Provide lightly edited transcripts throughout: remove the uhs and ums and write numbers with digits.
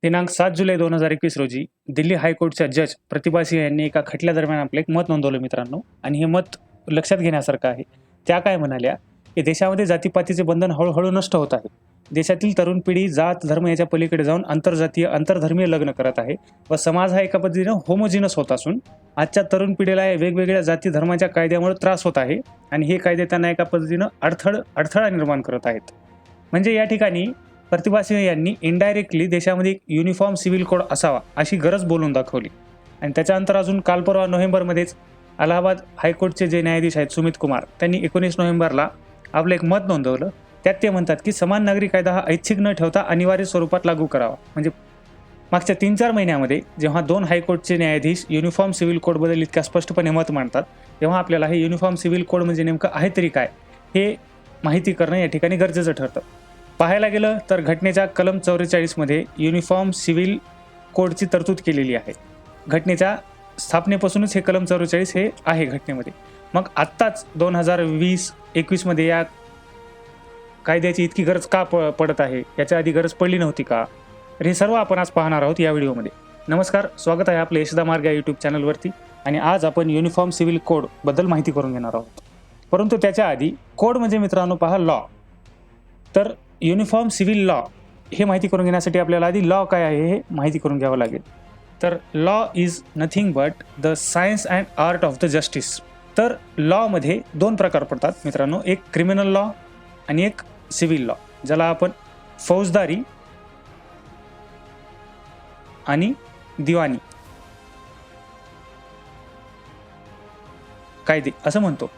दिनांक 7 जुलै 2021 रोजी दिल्ली हायकोर्टच्या जज प्रतिभा सिंह यांनी एका खटल्यादरम्यान आपलं एक मत नोंदवलं मित्रांनो. आणि हे मत लक्षात घेण्यासारखं आहे. त्या काय म्हणाल्या की देशामध्ये जातीपातीचे बंधन हळूहळू नष्ट होत आहे. देशातील तरुण पिढी जात धर्म याच्या पलीकडे जाऊन आंतरजातीय आंतरधर्मीय लग्न करत आहे व समाज हा एका पद्धतीनं होमोजिनस होत असून आजच्या तरुण पिढीला या वेगवेगळ्या जाती धर्माच्या कायद्यामुळे त्रास होत आहे आणि हे कायदे त्यांना एका पद्धतीनं अडथळा निर्माण करत आहेत. म्हणजे या ठिकाणी प्रतिभा सिंह यांनी इनडायरेक्टली देशामध्ये एक युनिफॉर्म सिव्हिल कोड असावा अशी गरज बोलून दाखवली. आणि त्याच्यानंतर अजून काल परवा नोव्हेंबरमध्येच अलाहाबाद हायकोर्टचे जे न्यायाधीश आहेत सुमित कुमार त्यांनी 19 नोव्हेंबरला आपलं एक मत नोंदवलं. त्यात ते म्हणतात की समान नागरी कायदा हा ऐच्छिक न ठेवता अनिवार्य स्वरूपात लागू करावा. म्हणजे मागच्या 3-4 महिन्यामध्ये जेव्हा 2 हायकोर्टचे न्यायाधीश युनिफॉर्म सिव्हिल कोडबद्दल इतक्या स्पष्टपणे मत मांडतात तेव्हा आपल्याला हे युनिफॉर्म सिव्हिल कोड म्हणजे नेमकं आहे तरी काय हे माहिती करणं या ठिकाणी गरजेचं ठरतं. पाहायला गेलं तर घटनेच्या कलम 44 मध्ये युनिफॉर्म सिव्हिल कोडची तरतूद केलेली आहे. घटनेच्या स्थापनेपासूनच हे कलम 44 हे आहे घटनेमध्ये. मग आत्ताच 2020-21 मध्ये या कायद्याची इतकी गरज का पडत आहे, याच्या आधी गरज पडली नव्हती का? तर हे सर्व आपण आज पाहणार आहोत या व्हिडिओमध्ये. नमस्कार, स्वागत आहे आपल्या यशदा मार्ग या यूट्यूब चॅनलवरती. आणि आज आपण युनिफॉर्म सिव्हिल कोड बद्दल माहिती करून घेणार आहोत. परंतु त्याच्या आधी कोड म्हणजे मित्रांनो पहा लॉ. तर युनिफॉर्म सिव्हिल लॉ हे माहिती करून घेण्यासाठी आपल्याला आधी लॉ काय आहे हे माहिती करून घ्यावं लागेल. तर law is nothing but the science and art of the justice. तर लॉमध्ये 2 प्रकार पडतात मित्रांनो, एक क्रिमिनल लॉ आणि एक सिव्हिल लॉ, ज्याला आपण फौजदारी आणि दिवाणी कायदे असं म्हणतो.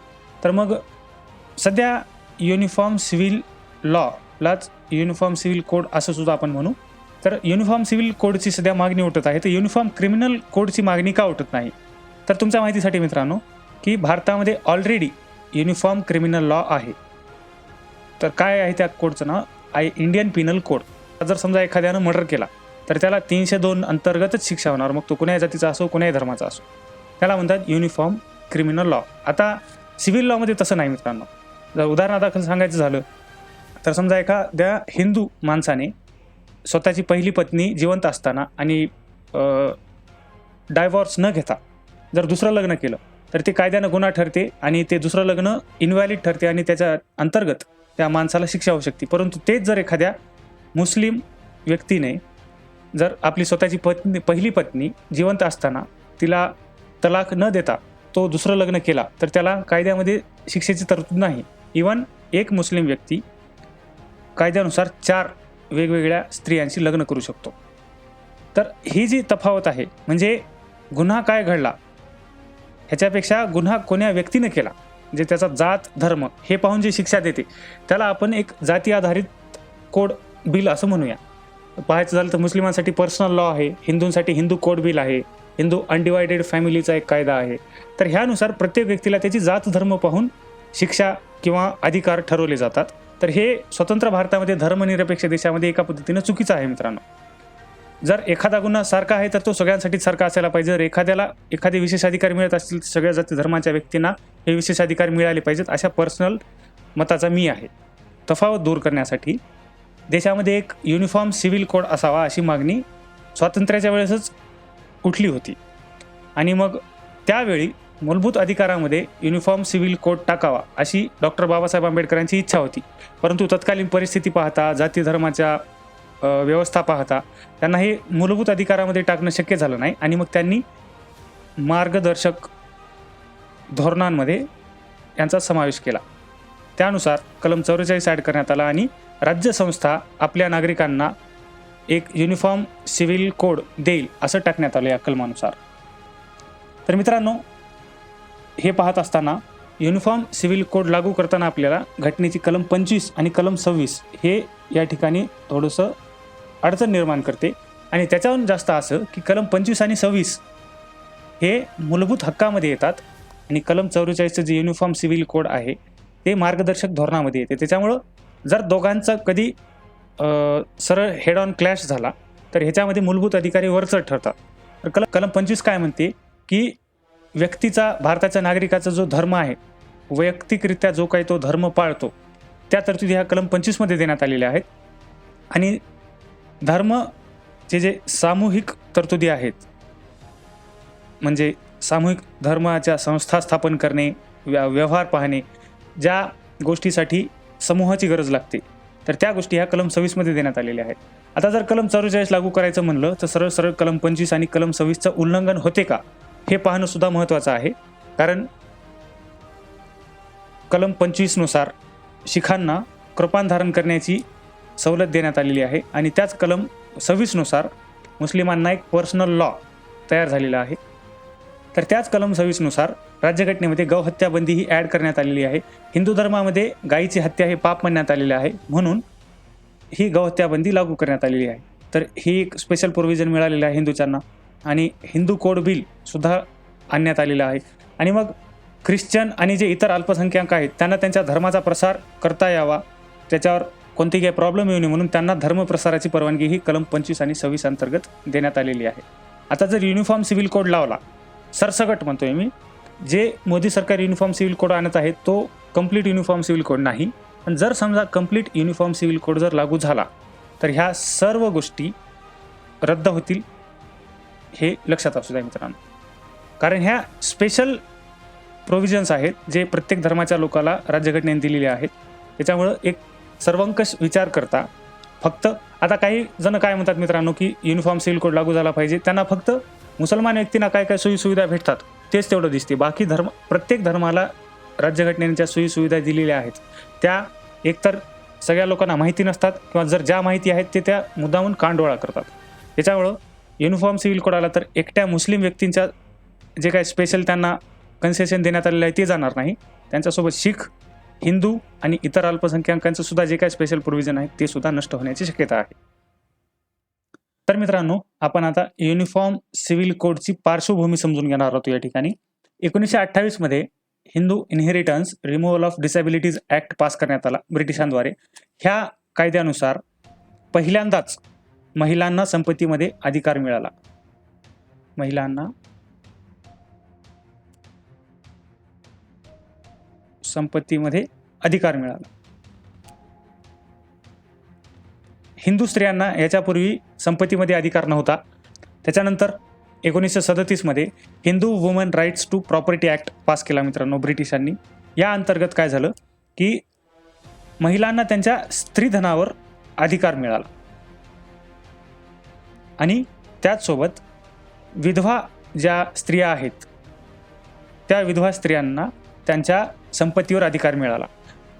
तर मग सध्या युनिफॉर्म सिव्हिल लॉलाच युनिफॉर्म सिव्हिल कोड असं सुद्धा आपण म्हणू. तर युनिफॉर्म सिव्हिल कोडची सध्या मागणी उठत आहे. तर युनिफॉर्म क्रिमिनल कोडची मागणी का उठत नाही? तर तुमच्या माहितीसाठी मित्रांनो की भारतामध्ये ऑलरेडी युनिफॉर्म क्रिमिनल लॉ आहे. तर काय आहे त्या कोडचं नाव? Indian penal code. जर समजा एखाद्यानं मर्डर केला तर त्याला 302 अंतर्गतच शिक्षा होणार, मग तो कोण्याही जातीचा असो कोण्याही धर्माचा असो. त्याला म्हणतात युनिफॉर्म क्रिमिनल लॉ. आता सिव्हिल लॉमध्ये तसं नाही मित्रांनो. जर उदाहरणादाखल सांगायचं झालं तर समजा एखाद्या हिंदू माणसाने स्वतःची पहिली पत्नी जिवंत असताना आणि डायव्हॉर्स न घेता जर दुसरं लग्न केलं तर ते कायद्यानं गुन्हा ठरते आणि ते दुसरं लग्न इनव्हॅलिड ठरते आणि त्याच्या अंतर्गत त्या माणसाला शिक्षा होऊ शकते. परंतु तेच जर एखाद्या मुस्लिम व्यक्तीने जर आपली स्वतःची पहिली पत्नी जिवंत असताना तिला तलाक न देता तो दुसरं लग्न केला तर त्याला कायद्यामध्ये शिक्षेची तरतूद नाही. इवन एक मुस्लिम व्यक्ती कायद्यानुसार 4 वेगवेगळ्या स्त्रियांशी लग्न करू शकतो. तर ही जी तफावत आहे म्हणजे गुन्हा काय घडला ह्याच्यापेक्षा गुन्हा कोण्या व्यक्तीने केला, जे त्याचा जात धर्म हे पाहून जी शिक्षा देते त्याला आपण एक जाती आधारित कोड बिल असं म्हणूया. पाहायचं झालं तर मुस्लिमांसाठी पर्सनल लॉ आहे, हिंदूंसाठी हिंदू कोड बिल आहे, हिंदू अनडिवायडेड फॅमिलीचा एक कायदा आहे. तर ह्यानुसार प्रत्येक व्यक्तीला त्याची जात धर्म पाहून शिक्षा किंवा अधिकार ठरवले जातात. तर हे स्वतंत्र भारतामध्ये धर्मनिरपेक्ष देशामध्ये एका पद्धतीनं चुकीचं आहे मित्रांनो. जर एखादा गुन्हा सारखा आहे तर तो सगळ्यांसाठीच सारखा असायला पाहिजे. जर एखाद्याला एखादे विशेष अधिकार मिळत असतील तर सगळ्या जाती धर्माच्या व्यक्तींना हे विशेष अधिकार मिळाले पाहिजेत, अशा पर्सनल मताचा मी आहे. तफावत दूर करण्यासाठी देशामध्ये एक युनिफॉर्म सिव्हिल कोड असावा अशी मागणी स्वातंत्र्याच्या वेळेसच उठली होती. आणि मग त्यावेळी मूलभूत अधिकारामध्ये युनिफॉर्म सिव्हिल कोड टाकावा अशी डॉक्टर बाबासाहेब आंबेडकरांची इच्छा होती. परंतु तत्कालीन परिस्थिती पाहता, जाती धर्माच्या व्यवस्था पाहता त्यांना हे मूलभूत अधिकारामध्ये टाकणं शक्य झालं नाही. आणि मग त्यांनी मार्गदर्शक धोरणांमध्ये यांचा समावेश केला. त्यानुसार कलम 44 ॲड करण्यात आला आणि राज्यसंस्था आपल्या नागरिकांना एक युनिफॉर्म सिव्हिल कोड देईल असं टाकण्यात आलं या कलमानुसार. तर मित्रांनो हे पाहत असताना युनिफॉर्म सिव्हिल कोड लागू करताना आपल्याला घटनेची कलम 25 आणि कलम 26 हे या ठिकाणी थोडंसं अडचण निर्माण करते. आणि त्याच्याहून जास्त असं की कलम 25 आणि 26 हे मूलभूत हक्कामध्ये येतात आणि कलम 44चं जे युनिफॉर्म सिव्हिल कोड आहे ते मार्गदर्शक धोरणामध्ये येते. त्याच्यामुळं जर दोघांचा कधी सरळ हेड ऑन क्लॅश झाला तर ह्याच्यामध्ये मूलभूत अधिकारी वरचढ ठरतात. तर कलम 25 काय म्हणते की व्यक्तीचा, भारताच्या नागरिकाचा जो धर्म आहे, वैयक्तिकरित्या जो काही तो धर्म पाळतो त्या तरतुदी ह्या कलम 25 मध्ये देण्यात आलेल्या आहेत. आणि धर्म जे सामूहिक तरतुदी आहेत, म्हणजे सामूहिक धर्माच्या संस्था स्थापन करणे, व्यवहार पाहणे, ज्या गोष्टीसाठी समूहाची गरज लागते, तर त्या गोष्टी ह्या कलम 26 मध्ये देण्यात आलेल्या आहेत. आता जर कलम 44 लागू करायचं म्हणलं तर सरळ सरळ कलम 25 आणि कलम 26चं उल्लंघन होते का हे पाहणं सुद्धा महत्त्वाचं आहे. कारण कलम 25 नुसार शिखांना कृपान धारण करण्याची सवलत देण्यात आलेली आहे आणि त्याच कलम 26 नुसार मुस्लिमांना एक पर्सनल लॉ तयार झालेला आहे. तर त्याच कलम 26 नुसार राज्यघटनेमध्ये गौहत्या बंदी ही ॲड करण्यात आलेली आहे. हिंदू धर्मामध्ये गायीची हत्या हे पाप म्हणण्यात आलेले आहे, म्हणून ही गौहत्या बंदी लागू करण्यात आलेली आहे. तर ही एक स्पेशल प्रोव्हिजन मिळालेलं आहे हिंदूंना. आणि हिंदू कोड बिल सुद्धा आणण्यात आलेलं आहे. आणि मग ख्रिश्चन आणि जे इतर अल्पसंख्याक आहेत त्यांना त्यांच्या धर्माचा प्रसार करता यावा, त्याच्यावर कोणतेही काही प्रॉब्लेम येऊ नये म्हणून त्यांना धर्मप्रसाराची परवानगी ही कलम 25 आणि 26 अंतर्गत देण्यात आलेली आहे. आता जर युनिफॉर्म सिव्हिल कोड लावला, सरसकट म्हणतोय मी, जे मोदी सरकार युनिफॉर्म सिव्हिल कोड आणत आहे तो कंप्लीट युनिफॉर्म सिव्हिल कोड नाही, पण जर समजा कंप्लीट युनिफॉर्म सिव्हिल कोड जर लागू झाला तर ह्या सर्व गोष्टी रद्द होतील, हे लक्षात असू द्या मित्रांनो. कारण ह्या स्पेशल प्रोव्हिजन्स आहेत जे प्रत्येक धर्माच्या लोकाला राज्यघटनेने दिलेले आहेत. त्याच्यामुळं एक सर्वंकष विचार करता फक्त आता काही जण काय म्हणतात मित्रांनो की युनिफॉर्म सिव्हिल कोड लागू झाला पाहिजे, त्यांना फक्त मुसलमान व्यक्तींना काय काय सोयीसुविधा भेटतात तेच तेवढं दिसते. बाकी प्रत्येक धर्माला राज्यघटनेने ज्या सोयीसुविधा दिलेल्या आहेत त्या एकतर सगळ्या लोकांना माहिती नसतात किंवा जर ज्या माहिती आहेत ते त्या मुद्दामून कानडोळा करतात. त्याच्यामुळं युनिफॉर्म सिव्हिल कोड आला तर एकट्या मुस्लिम व्यक्तींच्या जे काय स्पेशल त्यांना कन्सेशन देण्यात आलेलं आहे ते जाणार नाही, त्यांच्यासोबत शीख, हिंदू आणि इतर अल्पसंख्याकांचं सुद्धा जे काय स्पेशल प्रोव्हिजन आहे ते सुद्धा नष्ट होण्याची शक्यता आहे. तर मित्रांनो, आपण आता युनिफॉर्म सिव्हिल कोडची पार्श्वभूमी समजून घेणार आहोत. या ठिकाणी 1928 मध्ये Hindu inheritance removal of disabilities act pass करण्यात आला ब्रिटिशांद्वारे. ह्या कायद्यानुसार पहिल्यांदाच महिलांना संपत्तीमध्ये अधिकार मिळाला. महिलांना संपत्तीमध्ये अधिकार मिळाला. हिंदू स्त्रियांना याच्यापूर्वी संपत्तीमध्ये अधिकार नव्हता. त्याच्यानंतर 1937 मध्ये Hindu woman rights to property act pass केला मित्रांनो ब्रिटिशांनी. या अंतर्गत काय झालं की महिलांना त्यांच्या स्त्रीधनावर अधिकार मिळाला आणि त्याचसोबत विधवा ज्या स्त्रिया आहेत त्या विधवा स्त्रियांना त्यांच्या संपत्तीवर अधिकार मिळाला.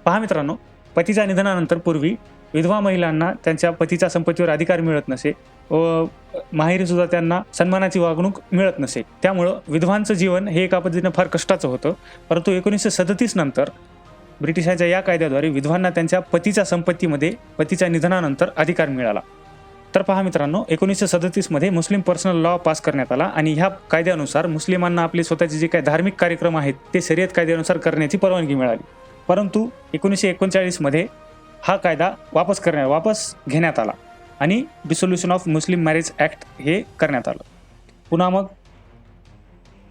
पहा मित्रांनो, पतीच्या निधनानंतर पूर्वी विधवा महिलांना त्यांच्या पतीच्या संपत्तीवर अधिकार मिळत नसे व माहेरी सुद्धा त्यांना सन्मानाची वागणूक मिळत नसे. त्यामुळं विधवांचं जीवन हे एका पद्धतीनं फार कष्टाचं होतं. परंतु 1937 नंतर ब्रिटिशांच्या या कायद्याद्वारे विधवांना त्यांच्या पतीच्या संपत्तीमध्ये पतीच्या निधनानंतर अधिकार मिळाला. तर पहा मित्रांनो, 1937 मध्ये मुस्लिम पर्सनल लॉ पास करण्यात आला आणि ह्या कायद्यानुसार मुस्लिमांना आपले स्वतःचे जे काही धार्मिक कार्यक्रम आहेत ते शरीयत कायद्यानुसार करण्याची परवानगी मिळाली. परंतु 1939 मध्ये हा कायदा वापस घेण्यात आला आणि डिसोल्युशन ऑफ मुस्लिम मॅरेज ॲक्ट हे करण्यात आलं. पुन्हा मग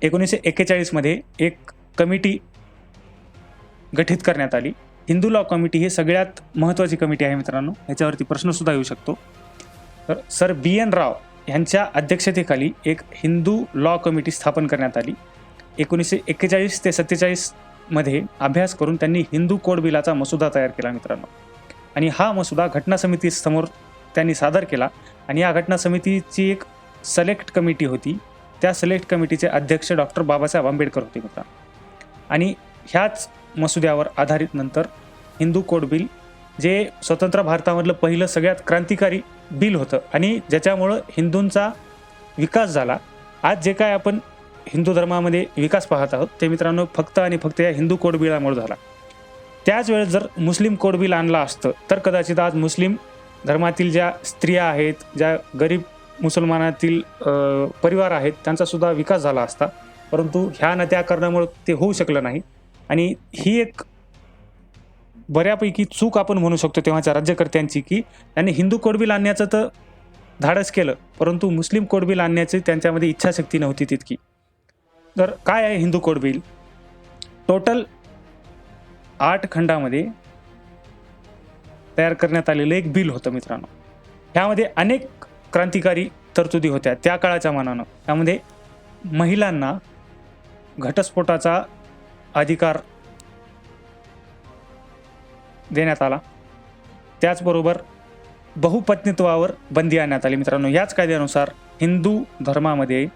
1941 मध्ये एक कमिटी गठीत करण्यात आली. हिंदू लॉ कमिटी ही सगळ्यात महत्त्वाची कमिटी आहे मित्रांनो, ह्याच्यावरती प्रश्नसुद्धा येऊ शकतो. तर सर BN राव यांच्या अध्यक्षतेखाली एक हिंदू लॉ कमिटी स्थापन करण्यात आली. 1941 ते 47 मध्ये अभ्यास करून त्यांनी हिंदू कोड बिलाचा मसुदा तयार केला मित्रांनो. आणि हा मसुदा घटना समितीसमोर त्यांनी सादर केला आणि या घटना समितीची एक सिलेक्ट कमिटी होती. त्या सिलेक्ट कमिटीचे अध्यक्ष डॉक्टर बाबासाहेब आंबेडकर होते मित्रांनो. आणि ह्याच मसुद्यावर आधारित नंतर हिंदू कोड बिल, जे स्वतंत्र भारतामधलं पहिलं सगळ्यात क्रांतिकारी बिल होतं आणि ज्याच्यामुळं हिंदूंचा विकास झाला. आज जे काय आपण हिंदू धर्मामध्ये विकास पाहत आहोत ते मित्रांनो फक्त आणि फक्त या हिंदू कोड बिलामुळे झाला. त्याच वेळेस जर मुस्लिम कोड बिल आणला असतं तर कदाचित आज मुस्लिम धर्मातील ज्या स्त्रिया आहेत, ज्या गरीब मुसलमानातील परिवार आहेत त्यांचासुद्धा विकास झाला असता. परंतु ह्या न त्या कारणामुळे ते होऊ शकलं नाही. आणि ही एक बऱ्यापैकी चूक आपण म्हणू शकतो तेव्हाच्या राज्यकर्त्यांची की त्यांनी हिंदू कोड बिल आणण्याचं तर धाडस केलं, परंतु मुस्लिम कोड बिल आणण्याची त्यांच्यामध्ये इच्छाशक्ती नव्हती तितकी. तर काय आहे हिंदू कोड बिल? टोटल 8 खंडामध्ये तयार करण्यात आलेलं एक बिल होतं मित्रांनो. ह्यामध्ये अनेक क्रांतिकारी तरतुदी होत्या त्या काळाच्या मानानं. त्यामध्ये महिलांना घटस्फोटाचा अधिकार देण्यात आला. त्याचबरोबर बहुपत्नीत्वावर बंदी आणण्यात आली. मित्रांनो, याच कायद्यानुसार हिंदू धर्मामध्ये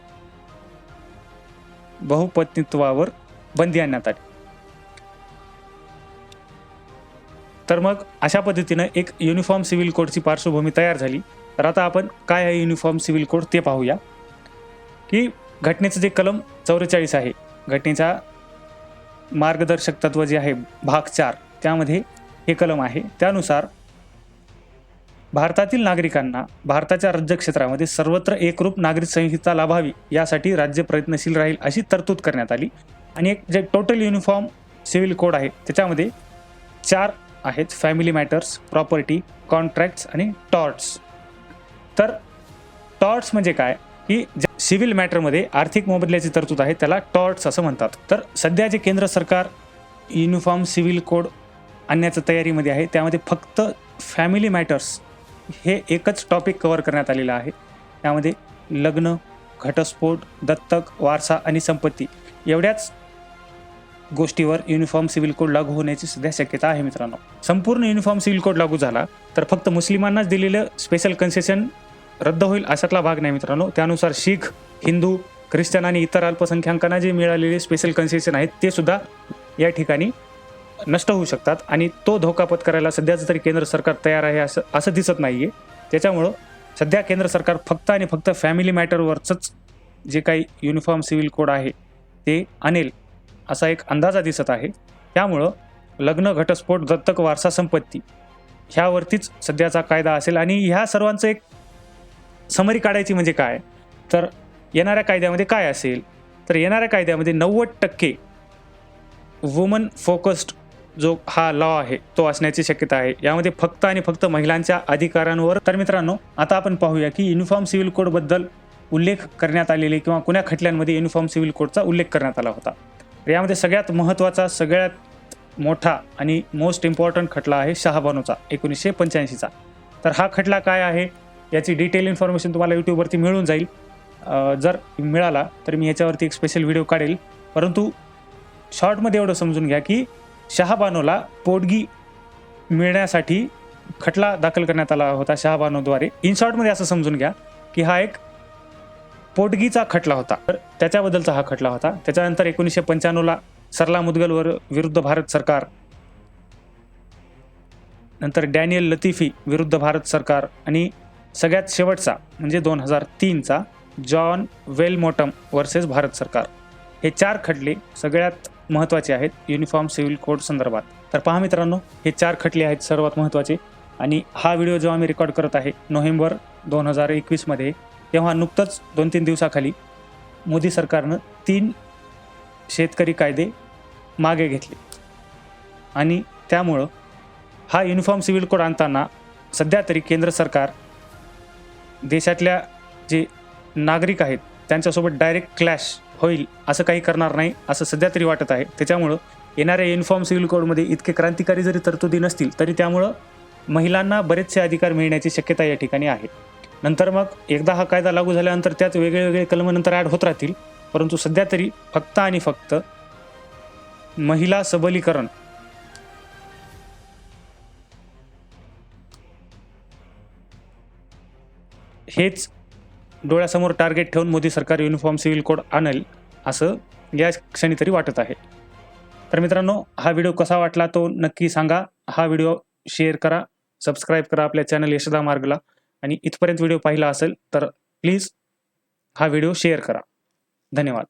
बहुपत्नीत्वावर बंदी आणण्यात आली. तर मग अशा पद्धतीनं एक युनिफॉर्म सिव्हिल कोडची पार्श्वभूमी तयार झाली. तर आता आपण काय आहे युनिफॉर्म सिव्हिल कोड ते पाहूया. की घटनेचं जे कलम 44 आहे, घटनेचा मार्गदर्शक तत्व जे आहे भाग 4, त्यामध्ये हे कलम आहे. त्यानुसार भारतातील नागरिकांना भारताच्या राज्यक्षेत्रामध्ये सर्वत्र एकरूप नागरिक संहिता लाभावी यासाठी राज्य प्रयत्नशील राहील अशी तरतूद करण्यात आली. आणि एक जे टोटल युनिफॉर्म सिव्हिल कोड आहे त्याच्यामध्ये 4 आहेत: फॅमिली मॅटर्स, प्रॉपर्टी, कॉन्ट्रॅक्ट्स आणि टॉर्ट्स. तर टॉर्ट्स म्हणजे काय की सिव्हिल मॅटरमध्ये आर्थिक मोबदल्याची तरतूद आहे त्याला टॉर्ट्स असं म्हणतात. तर सध्या जे केंद्र सरकार युनिफॉर्म सिव्हिल कोड आणण्याच्या तयारीमध्ये आहे त्यामध्ये फक्त फॅमिली मॅटर्स हे एकच टॉपिक कव्हर करण्यात आलेलं आहे. त्यामध्ये लग्न, घटस्फोट, दत्तक, वारसा आणि संपत्ती एवढ्याच गोष्टीवर युनिफॉर्म सिव्हिल कोड लागू होण्याची सध्या शक्यता आहे. मित्रांनो, संपूर्ण युनिफॉर्म सिव्हिल कोड लागू झाला तर फक्त मुस्लिमांनाच दिलेलं स्पेशल कन्सेशन रद्द होईल अशातला भाग नाही. मित्रांनो, त्यानुसार शीख, हिंदू, ख्रिश्चन आणि इतर अल्पसंख्याकांना जे मिळालेले स्पेशल कन्सेशन आहेत ते सुद्धा या ठिकाणी नष्ट होऊ शकतात. आणि तो धोका पत्करायला सध्याचं तरी केंद्र सरकार तयार आहे असं दिसत नाही आहे. त्याच्यामुळं सध्या केंद्र सरकार फक्त आणि फक्त फॅमिली मॅटरवरचंच जे काही युनिफॉर्म सिव्हिल कोड आहे ते आणेल असा एक अंदाजा दिसत आहे. त्यामुळं लग्न, घटस्फोट, दत्तक, वारसा, संपत्ती ह्यावरतीच सध्याचा कायदा असेल. आणि ह्या सर्वांचं एक समरी काढायची म्हणजे काय, तर येणाऱ्या कायद्यामध्ये काय असेल, तर येणाऱ्या कायद्यामध्ये 90% वुमन फोकस्ड जो हा लॉ आहे तो असण्याची शक्यता आहे. यामध्ये फक्त आणि फक्त महिलांच्या अधिकारांवर. तर मित्रांनो, आता आपण पाहूया की युनिफॉर्म सिव्हिल कोडबद्दल उल्लेख करण्यात आलेले किंवा कोण्या खटल्यांमध्ये युनिफॉर्म सिव्हिल कोडचा उल्लेख करण्यात आला होता. यामध्ये सगळ्यात महत्त्वाचा, सगळ्यात मोठा आणि मोस्ट इम्पॉर्टंट खटला आहे शहाबानूचा 1985चा. तर हा खटला काय आहे याची डिटेल इन्फॉर्मेशन तुम्हाला यूट्यूबवरती मिळून जाईल. जर मिळाला तर मी याच्यावरती एक स्पेशल व्हिडिओ काढेल. परंतु शॉर्टमध्ये एवढं समजून घ्या की शहाबानूला पोटगी मिळण्यासाठी खटला दाखल करण्यात आला होता शहाबानूद्वारे. इन शॉर्टमध्ये असं समजून घ्या की हा एक पोटगीचा खटला होता. तर त्याच्याबद्दलचा हा खटला होता. त्याच्यानंतर 1995ला सरला मुदगल विरुद्ध भारत सरकार, नंतर डॅनियल लतिफी विरुद्ध भारत सरकार आणि सगळ्यात शेवटचा म्हणजे 2003चा जॉन वेलमोटम वर्सेस भारत सरकार. हे 4 खटले सगळ्यात महत्त्वाचे आहेत युनिफॉर्म सिव्हिल कोड संदर्भात. तर पहा मित्रांनो, हे 4 खटले आहेत सर्वात महत्त्वाचे. आणि हा व्हिडिओ जेव्हा मी रेकॉर्ड करत आहे नोव्हेंबर 2021मध्ये, तेव्हा नुकतंच 2-3 दिवसाखाली मोदी सरकारनं 3 शेतकरी कायदे मागे घेतले. आणि त्यामुळं हा युनिफॉर्म सिव्हिल कोड आणताना सध्या तरी केंद्र सरकार देशातल्या जे नागरिक आहेत त्यांच्यासोबत डायरेक्ट क्लॅश होईल असं काही करणार नाही असं सध्या तरी वाटत आहे. त्याच्यामुळं येणाऱ्या युनिफॉर्म सिव्हिल कोडमध्ये इतके क्रांतिकारी जरी तरतुदी नसतील तरी त्यामुळं महिलांना बरेचसे अधिकार मिळण्याची शक्यता या ठिकाणी आहे. नंतर मग एकदा हा कायदा लागू झाल्यानंतर त्यात वेगळे कलम नंतर ॲड होत राहतील. परंतु सध्या तरी फक्त आणि फक्त महिला सबलीकरण हेच डोळ्यासमोर टार्गेट ठेवून मोदी सरकार युनिफॉर्म सिव्हिल कोड आणेल असं या क्षणी तरी वाटत आहे. तर मित्रांनो, हा व्हिडिओ कसा वाटला तो नक्की सांगा. हा व्हिडिओ शेअर करा, सबस्क्राईब करा आपल्या चॅनल यशोदा मार्गला. आणि इथपर्यंत व्हिडिओ पाहिला असेल तर प्लीज हा व्हिडिओ शेअर करा. धन्यवाद.